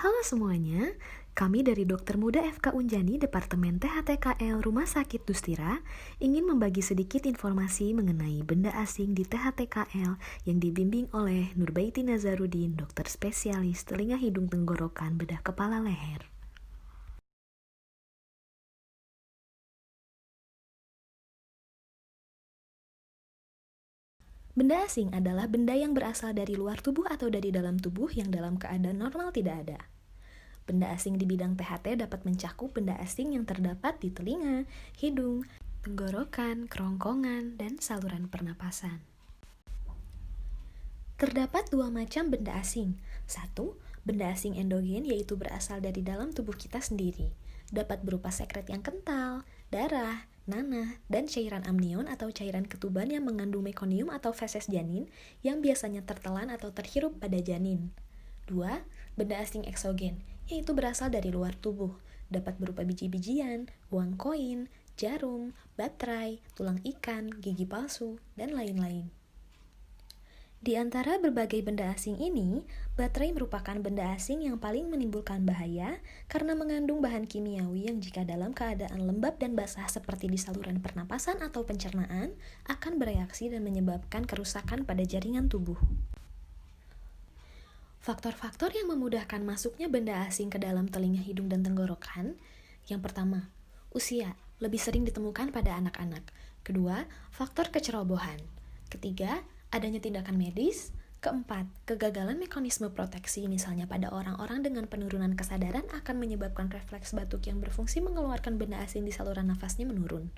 Halo semuanya, kami dari Dokter Muda FK Unjani Departemen THTKL Rumah Sakit Dustira ingin membagi sedikit informasi mengenai benda asing di THTKL yang dibimbing oleh Nurbaiti Nazarudin, dokter spesialis telinga hidung tenggorokan bedah kepala leher. Benda asing adalah benda yang berasal dari luar tubuh atau dari dalam tubuh yang dalam keadaan normal tidak ada. Benda asing di bidang THT dapat mencakup benda asing yang terdapat di telinga, hidung, tenggorokan, kerongkongan, dan saluran pernapasan. Terdapat dua macam benda asing. Satu, benda asing endogen yaitu berasal dari dalam tubuh kita sendiri. Dapat berupa sekret yang kental, darah, nanah, dan cairan amnion atau cairan ketuban yang mengandung mekonium atau feses janin yang biasanya tertelan atau terhirup pada janin. Dua, benda asing eksogen, yaitu berasal dari luar tubuh. Dapat berupa biji-bijian, uang koin, jarum, baterai, tulang ikan, gigi palsu, dan lain-lain. Di antara berbagai benda asing ini, baterai merupakan benda asing yang paling menimbulkan bahaya karena mengandung bahan kimiawi yang jika dalam keadaan lembab dan basah seperti di saluran pernapasan atau pencernaan akan bereaksi dan menyebabkan kerusakan pada jaringan tubuh. Faktor-faktor yang memudahkan masuknya benda asing ke dalam telinga, hidung, dan tenggorokan. Yang pertama, usia, lebih sering ditemukan pada anak-anak. Kedua, faktor kecerobohan. Ketiga, adanya tindakan medis. Keempat, kegagalan mekanisme proteksi, misalnya pada orang-orang dengan penurunan kesadaran akan menyebabkan refleks batuk yang berfungsi mengeluarkan benda asing di saluran nafasnya menurun.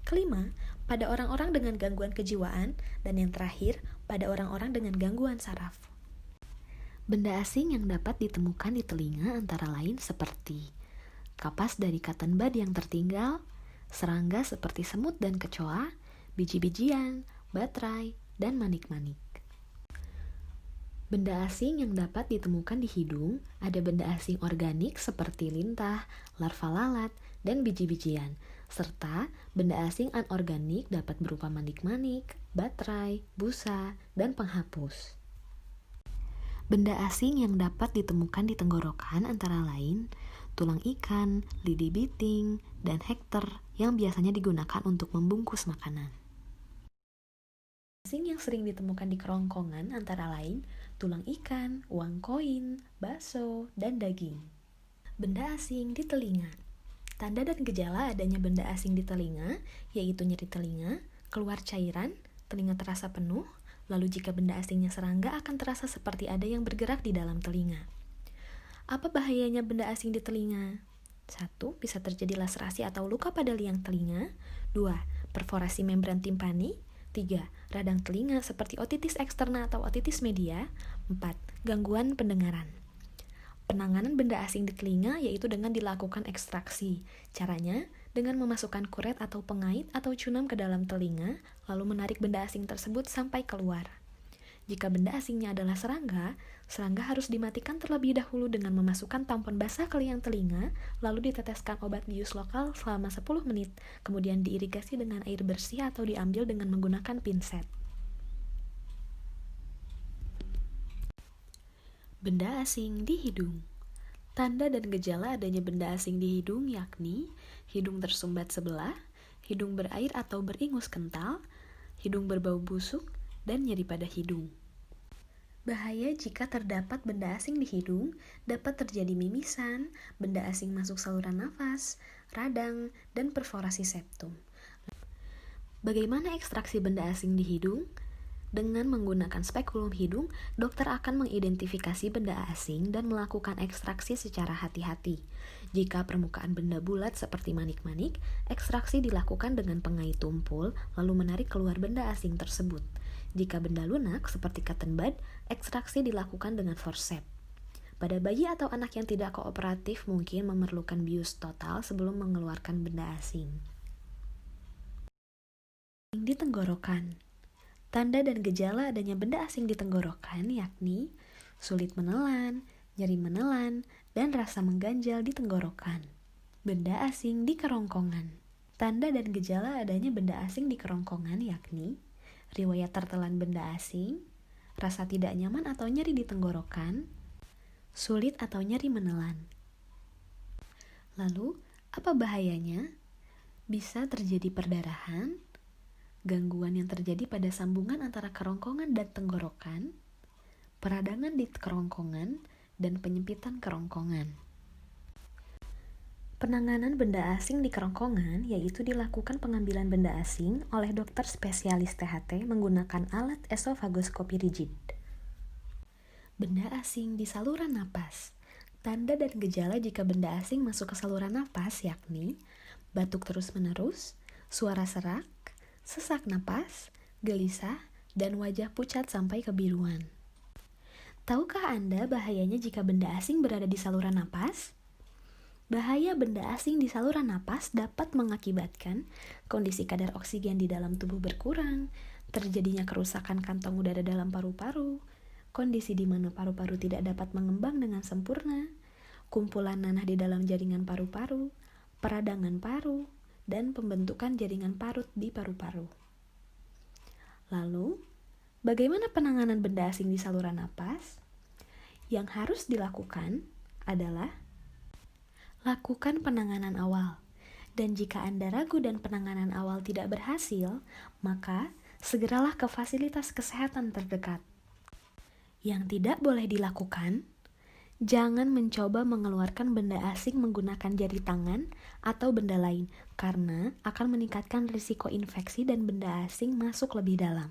Kelima, pada orang-orang dengan gangguan kejiwaan. Dan yang terakhir, pada orang-orang dengan gangguan saraf. Benda asing yang dapat ditemukan di telinga antara lain seperti kapas dari cotton bud yang tertinggal, serangga seperti semut dan kecoa, biji-bijian, baterai, dan manik-manik. Benda asing yang dapat ditemukan di hidung ada benda asing organik seperti lintah, larva lalat, dan biji-bijian, serta benda asing anorganik dapat berupa manik-manik, baterai, busa, dan penghapus. Benda asing yang dapat ditemukan di tenggorokan antara lain tulang ikan, lidi biting, dan hekter yang biasanya digunakan untuk membungkus makanan. Asing yang sering ditemukan di kerongkongan antara lain tulang ikan, uang koin, bakso, dan daging. Benda asing di telinga. Tanda dan gejala adanya benda asing di telinga yaitu nyeri telinga, keluar cairan, telinga terasa penuh, lalu jika benda asingnya serangga akan terasa seperti ada yang bergerak di dalam telinga. Apa bahayanya benda asing di telinga? 1. Bisa terjadi laserasi atau luka pada liang telinga. 2. Perforasi membran timpani. 3. Radang telinga seperti otitis eksterna atau otitis media. 4. Gangguan pendengaran. Penanganan benda asing di telinga yaitu dengan dilakukan ekstraksi. Caranya, dengan memasukkan kuret atau pengait atau cunam ke dalam telinga, lalu menarik benda asing tersebut sampai keluar. Jika benda asingnya adalah serangga, serangga harus dimatikan terlebih dahulu dengan memasukkan tampon basah ke liang telinga, lalu diteteskan obat bius lokal selama 10 menit, kemudian diirigasi dengan air bersih atau diambil dengan menggunakan pinset. Benda asing di hidung. Tanda dan gejala adanya benda asing di hidung yakni hidung tersumbat sebelah, hidung berair atau beringus kental, hidung berbau busuk, dan nyeri pada hidung. Bahaya jika terdapat benda asing di hidung dapat terjadi mimisan, benda asing masuk saluran nafas, radang, dan perforasi septum. Bagaimana ekstraksi benda asing di hidung? Dengan menggunakan spekulum hidung, dokter akan mengidentifikasi benda asing dan melakukan ekstraksi secara hati-hati. Jika permukaan benda bulat seperti manik-manik, ekstraksi dilakukan dengan pengait tumpul, lalu menarik keluar benda asing tersebut. Jika benda lunak seperti cotton bud, ekstraksi dilakukan dengan forceps. Pada bayi atau anak yang tidak kooperatif mungkin memerlukan bius total sebelum mengeluarkan benda asing. Di tenggorokan. Tanda dan gejala adanya benda asing di tenggorokan yakni sulit menelan, nyeri menelan, dan rasa mengganjal di tenggorokan. Benda asing di kerongkongan. Tanda dan gejala adanya benda asing di kerongkongan yakni riwayat tertelan benda asing, rasa tidak nyaman atau nyeri di tenggorokan, sulit atau nyeri menelan. Lalu, apa bahayanya? Bisa terjadi perdarahan, gangguan yang terjadi pada sambungan antara kerongkongan dan tenggorokan, peradangan di kerongkongan, dan penyempitan kerongkongan. Penanganan benda asing di kerongkongan yaitu dilakukan pengambilan benda asing oleh dokter spesialis THT menggunakan alat esofagoskopi rigid. Benda asing di saluran napas. Tanda dan gejala jika benda asing masuk ke saluran napas yakni batuk terus-menerus, suara serak, sesak napas, gelisah, dan wajah pucat sampai kebiruan. Tahukah Anda bahayanya jika benda asing berada di saluran napas? Bahaya benda asing di saluran napas dapat mengakibatkan kondisi kadar oksigen di dalam tubuh berkurang, terjadinya kerusakan kantong udara dalam paru-paru, kondisi di mana paru-paru tidak dapat mengembang dengan sempurna, kumpulan nanah di dalam jaringan paru-paru, peradangan paru, dan pembentukan jaringan parut di paru-paru. Lalu, bagaimana penanganan benda asing di saluran napas? Yang harus dilakukan adalah lakukan penanganan awal. Dan jika Anda ragu dan penanganan awal tidak berhasil, maka segeralah ke fasilitas kesehatan terdekat. Yang tidak boleh dilakukan, jangan mencoba mengeluarkan benda asing menggunakan jari tangan atau benda lain, karena akan meningkatkan risiko infeksi dan benda asing masuk lebih dalam.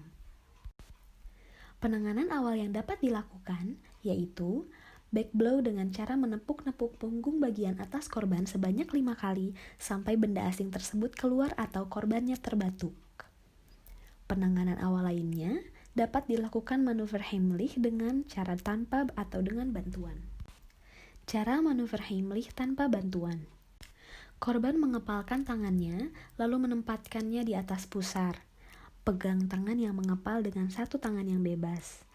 Penanganan awal yang dapat dilakukan yaitu back blow dengan cara menepuk-nepuk punggung bagian atas korban sebanyak 5 kali sampai benda asing tersebut keluar atau korbannya terbatuk. Penanganan awal lainnya dapat dilakukan manuver Heimlich dengan cara tanpa atau dengan bantuan. Cara manuver Heimlich tanpa bantuan. Korban mengepalkan tangannya lalu menempatkannya di atas pusar. Pegang tangan yang mengepal dengan satu tangan yang bebas.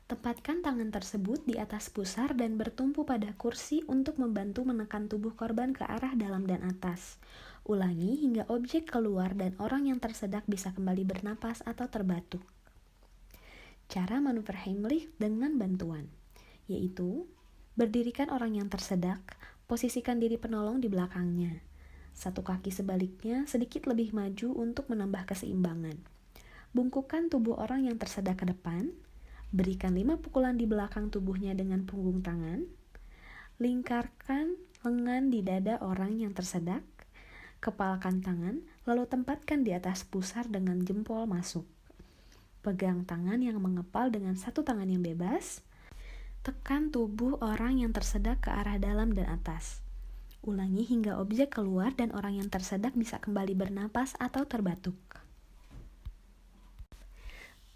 Tempatkan tangan tersebut di atas pusar dan bertumpu pada kursi untuk membantu menekan tubuh korban ke arah dalam dan atas. Ulangi hingga objek keluar dan orang yang tersedak bisa kembali bernapas atau terbatuk. Cara manuver Heimlich dengan bantuan, yaitu berdirikan orang yang tersedak, posisikan diri penolong di belakangnya. Satu kaki sebaliknya sedikit lebih maju untuk menambah keseimbangan. Bungkukkan tubuh orang yang tersedak ke depan, berikan 5 pukulan di belakang tubuhnya dengan punggung tangan, lingkarkan lengan di dada orang yang tersedak, kepalkan tangan, lalu tempatkan di atas pusar dengan jempol masuk. Pegang tangan yang mengepal dengan satu tangan yang bebas, tekan tubuh orang yang tersedak ke arah dalam dan atas. Ulangi hingga objek keluar dan orang yang tersedak bisa kembali bernapas atau terbatuk.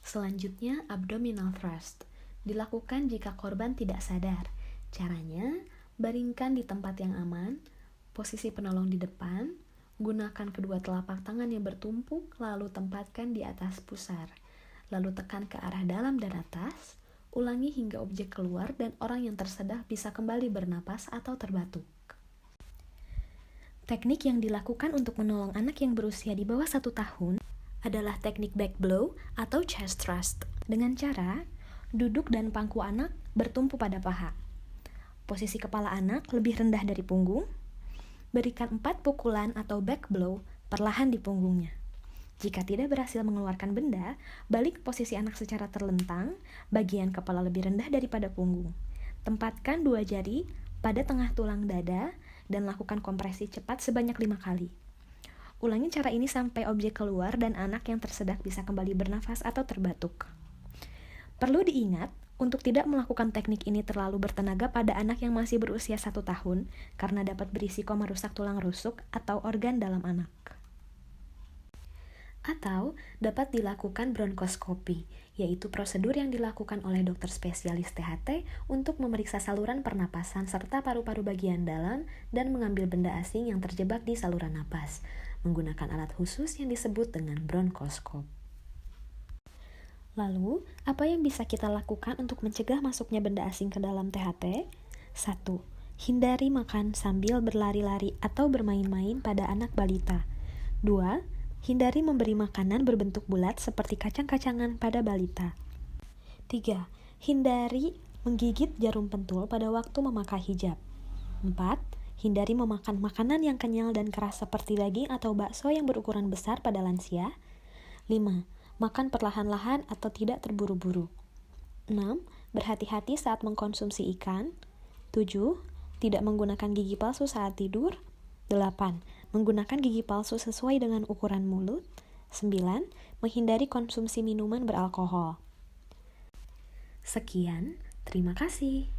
Selanjutnya, abdominal thrust. Dilakukan jika korban tidak sadar. Caranya, baringkan di tempat yang aman, posisi penolong di depan, gunakan kedua telapak tangan yang bertumpuk, lalu tempatkan di atas pusar. Lalu tekan ke arah dalam dan atas, ulangi hingga objek keluar dan orang yang tersedak bisa kembali bernapas atau terbatuk. Teknik yang dilakukan untuk menolong anak yang berusia di bawah 1 tahun adalah teknik back blow atau chest thrust dengan cara duduk dan pangku anak bertumpu pada paha. Posisi kepala anak lebih rendah dari punggung. Berikan 4 pukulan atau back blow perlahan di punggungnya. Jika tidak berhasil mengeluarkan benda, balik posisi anak secara terlentang, bagian kepala lebih rendah daripada punggung. Tempatkan 2 jari pada tengah tulang dada dan lakukan kompresi cepat sebanyak 5 kali. Ulangi cara ini sampai objek keluar dan anak yang tersedak bisa kembali bernafas atau terbatuk. Perlu diingat untuk tidak melakukan teknik ini terlalu bertenaga pada anak yang masih berusia 1 tahun karena dapat berisiko merusak tulang rusuk atau organ dalam anak. Atau dapat dilakukan bronkoskopi, yaitu prosedur yang dilakukan oleh dokter spesialis THT untuk memeriksa saluran pernapasan serta paru-paru bagian dalam dan mengambil benda asing yang terjebak di saluran napas, menggunakan alat khusus yang disebut dengan bronkoskop. Lalu, apa yang bisa kita lakukan untuk mencegah masuknya benda asing ke dalam THT? 1. Hindari makan sambil berlari-lari atau bermain-main pada anak balita. 2. Hindari memberi makanan berbentuk bulat seperti kacang-kacangan pada balita. 3. Hindari menggigit jarum pentul pada waktu memakai hijab. 4. Hindari memakan makanan yang kenyal dan keras seperti daging atau bakso yang berukuran besar pada lansia. 5. Makan perlahan-lahan atau tidak terburu-buru. 6. Berhati-hati saat mengkonsumsi ikan. 7. Tidak menggunakan gigi palsu saat tidur. 8. Menggunakan gigi palsu sesuai dengan ukuran mulut. 9. Menghindari konsumsi minuman beralkohol. Sekian, terima kasih.